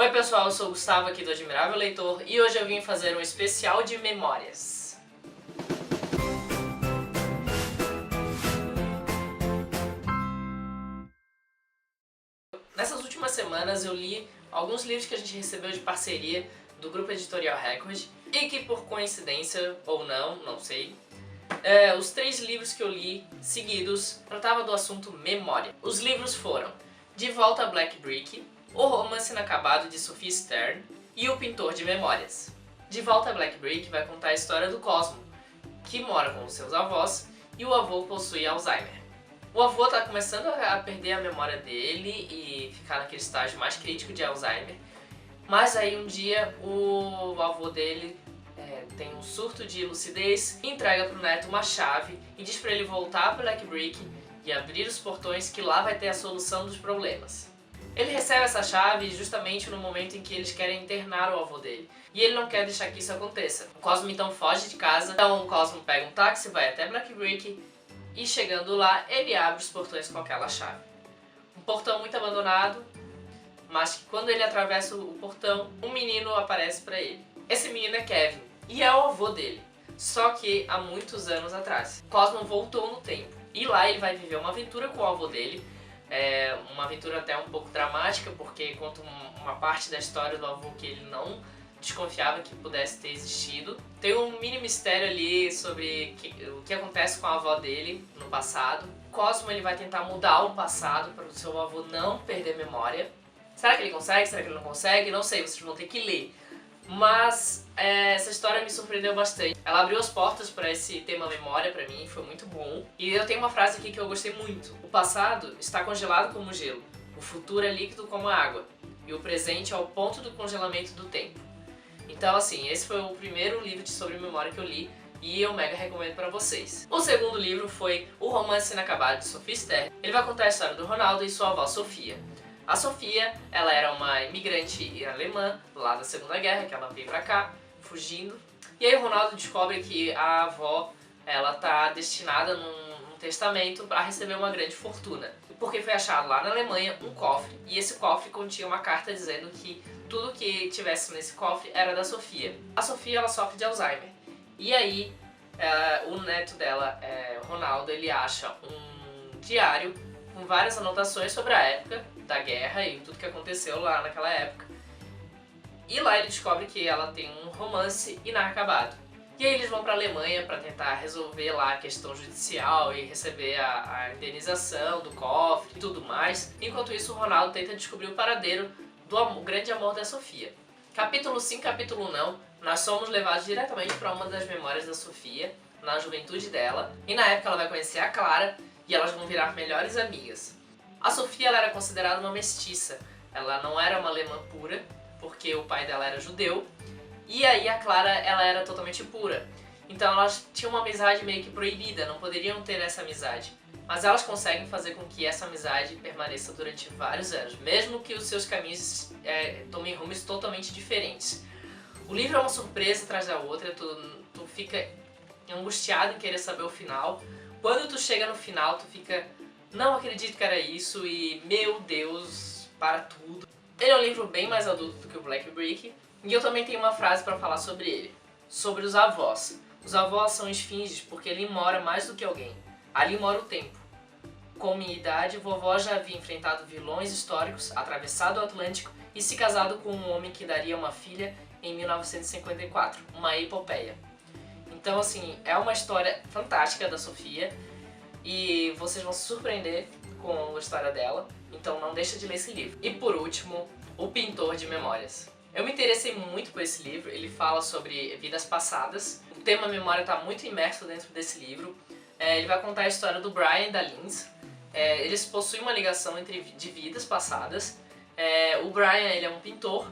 Oi pessoal, eu sou o Gustavo aqui do Admirável Leitor e hoje eu vim fazer um especial de memórias. Nessas últimas semanas eu li alguns livros que a gente recebeu de parceria do Grupo Editorial Record e que por coincidência ou não, não sei, os 3 livros que eu li seguidos tratavam do assunto memória. Os livros foram De Volta a Black Brick, O Romance Inacabado de Sophie Stern e O Pintor de Memórias. De Volta a Black Brick vai contar a história do Cosmo, que mora com os seus avós e o avô possui Alzheimer. O avô está começando a perder a memória dele e ficar naquele estágio mais crítico de Alzheimer, mas aí um dia o avô dele tem um surto de lucidez, entrega para o neto uma chave e diz para ele voltar para Black Brick e abrir os portões que lá vai ter a solução dos problemas. Ele recebe essa chave justamente no momento em que eles querem internar o avô dele. E ele não quer deixar que isso aconteça. O Cosmo então foge de casa, então o Cosmo pega um táxi, vai até Black Brick e chegando lá ele abre os portões com aquela chave. Um portão muito abandonado, mas que quando ele atravessa o portão, um menino aparece para ele. Esse menino é Kevin e é o avô dele, só que há muitos anos atrás. Cosmo voltou no tempo e lá ele vai viver uma aventura com o avô dele. Uma aventura até um pouco dramática, porque conta uma parte da história do avô que ele não desconfiava que pudesse ter existido. Tem um mini mistério ali sobre o que acontece com a avó dele no passado. Cosmo ele vai tentar mudar o passado para o seu avô não perder memória. Será que ele consegue? Será que ele não consegue? Não sei, vocês vão ter que ler. Mas essa história me surpreendeu bastante. Ela abriu as portas para esse tema memória pra mim, foi muito bom. E eu tenho uma frase aqui que eu gostei muito. O passado está congelado como gelo, o futuro é líquido como a água, e o presente é ao ponto do congelamento do tempo. Então assim, esse foi o primeiro livro sobre memória que eu li e eu mega recomendo pra vocês. O segundo livro foi O Romance Inacabado de Sophie Stern. Ele vai contar a história do Ronaldo e sua avó Sofia. A Sofia, ela era uma imigrante alemã lá da Segunda Guerra, que ela veio pra cá, fugindo. E aí o Ronaldo descobre que a avó, ela tá destinada num testamento para receber uma grande fortuna. Porque foi achado lá na Alemanha um cofre, e esse cofre continha uma carta dizendo que tudo que tivesse nesse cofre era da Sofia. A Sofia, ela sofre de Alzheimer. E aí, o neto dela, Ronaldo, ele acha um diário com várias anotações sobre a época da guerra e tudo que aconteceu lá naquela época. E lá ele descobre que ela tem um romance inacabado. E aí eles vão pra Alemanha pra tentar resolver lá a questão judicial e receber a indenização do cofre e tudo mais. Enquanto isso o Ronaldo tenta descobrir o paradeiro do grande amor da Sofia. Capítulo sim, capítulo não, nós somos levados diretamente para uma das memórias da Sofia, na juventude dela. E na época ela vai conhecer a Clara e elas vão virar melhores amigas. A Sofia, ela era considerada uma mestiça, ela não era uma alemã pura, porque o pai dela era judeu, e aí a Clara, ela era totalmente pura. Então elas tinham uma amizade meio que proibida, não poderiam ter essa amizade. Mas elas conseguem fazer com que essa amizade permaneça durante vários anos, mesmo que os seus caminhos tomem rumos totalmente diferentes. O livro é uma surpresa atrás da outra, tu fica angustiado em querer saber o final. Quando tu chega no final, tu fica... não acredito que era isso e, meu Deus, para tudo. Ele é um livro bem mais adulto do que o Black Brick. E eu também tenho uma frase para falar sobre ele. Sobre os avós. Os avós são esfinges porque ali mora mais do que alguém. Ali mora o tempo. Com minha idade, vovó já havia enfrentado vilões históricos, atravessado o Atlântico e se casado com um homem que daria uma filha em 1954. Uma epopeia. Então assim, é uma história fantástica da Sofia. E vocês vão se surpreender com a história dela, então não deixa de ler esse livro. E por último, O Pintor de Memórias. Eu me interessei muito por esse livro, ele fala sobre vidas passadas. O tema memória está muito imerso dentro desse livro. Ele vai contar a história do Brian e da Linz. Eles possuem uma ligação de vidas passadas. O Brian, ele é um pintor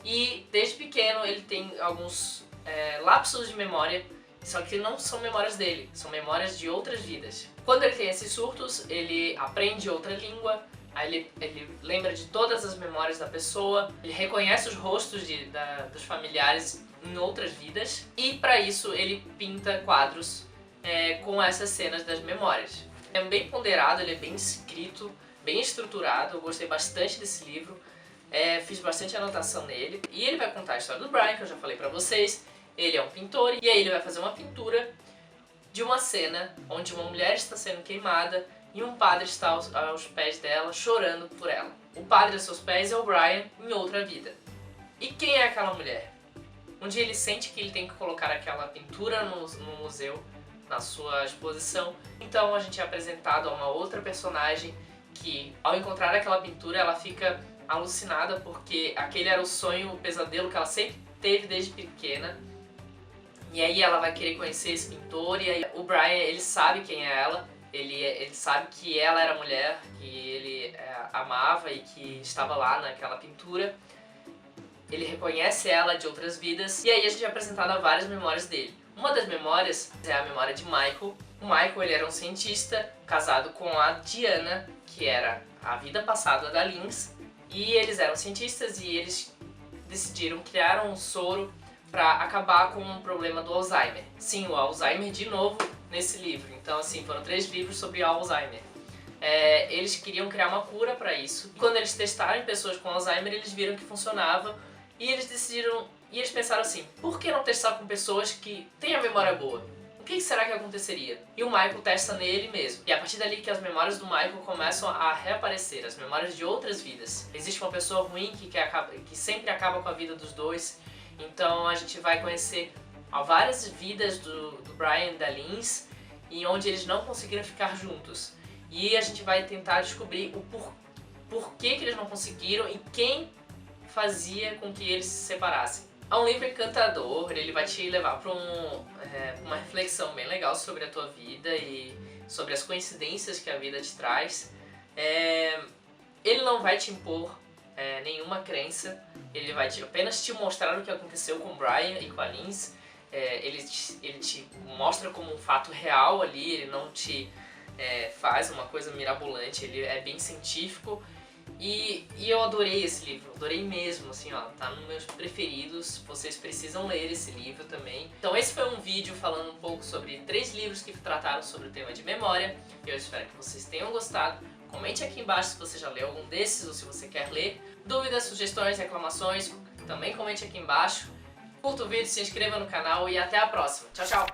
e desde pequeno ele tem alguns lapsos de memória. Só que não são memórias dele, são memórias de outras vidas. Quando ele tem esses surtos, ele aprende outra língua, aí ele lembra de todas as memórias da pessoa, ele reconhece os rostos dos familiares em outras vidas, e para isso ele pinta quadros com essas cenas das memórias. É bem ponderado, ele é bem escrito, bem estruturado, eu gostei bastante desse livro. Fiz bastante anotação nele. E ele vai contar a história do Brian, que eu já falei pra vocês. Ele é um pintor e aí ele vai fazer uma pintura de uma cena onde uma mulher está sendo queimada e um padre está aos pés dela, chorando por ela. O padre aos seus pés é o Brian em outra vida. E quem é aquela mulher? Um dia ele sente que ele tem que colocar aquela pintura no museu, na sua exposição. Então a gente é apresentado a uma outra personagem que, ao encontrar aquela pintura, ela fica alucinada porque aquele era o sonho, o pesadelo que ela sempre teve desde pequena. E aí ela vai querer conhecer esse pintor e aí o Brian, ele sabe quem é ela. Ele sabe que ela era a mulher que ele amava e que estava lá naquela pintura. Ele reconhece ela de outras vidas e aí a gente é apresentado a várias memórias dele. Uma das memórias é a memória de Michael. O Michael, ele era um cientista casado com a Diana, que era a vida passada da Lynx. E eles eram cientistas e eles decidiram criar um soro para acabar com o problema do Alzheimer. Sim, o Alzheimer de novo nesse livro. Então assim, foram 3 livros sobre Alzheimer. Eles queriam criar uma cura para isso. Quando eles testaram em pessoas com Alzheimer, eles viram que funcionava. E eles decidiram, e eles pensaram assim, por que não testar com pessoas que têm a memória boa? O que será que aconteceria? E o Michael testa nele mesmo. E é a partir dali que as memórias do Michael começam a reaparecer, as memórias de outras vidas. Existe uma pessoa ruim que sempre acaba com a vida dos dois. Então a gente vai conhecer várias vidas do Brian e da Lynx, e onde eles não conseguiram ficar juntos. E a gente vai tentar descobrir o porquê que eles não conseguiram e quem fazia com que eles se separassem. É um livro encantador, ele vai te levar para uma reflexão bem legal sobre a tua vida e sobre as coincidências que a vida te traz. Ele não vai te impor nenhuma crença, ele vai apenas te mostrar o que aconteceu com o Brian e com a Lynx. Ele te mostra como um fato real ali, ele não te faz uma coisa mirabolante, ele é bem científico. E eu adorei esse livro, adorei mesmo, assim ó, tá nos meus preferidos, vocês precisam ler esse livro também. Então esse foi um vídeo falando um pouco sobre 3 livros que trataram sobre o tema de memória. Eu espero que vocês tenham gostado. Comente aqui embaixo se você já leu algum desses ou se você quer ler. Dúvidas, sugestões, reclamações, também comente aqui embaixo. Curta o vídeo, se inscreva no canal e até a próxima. Tchau, tchau!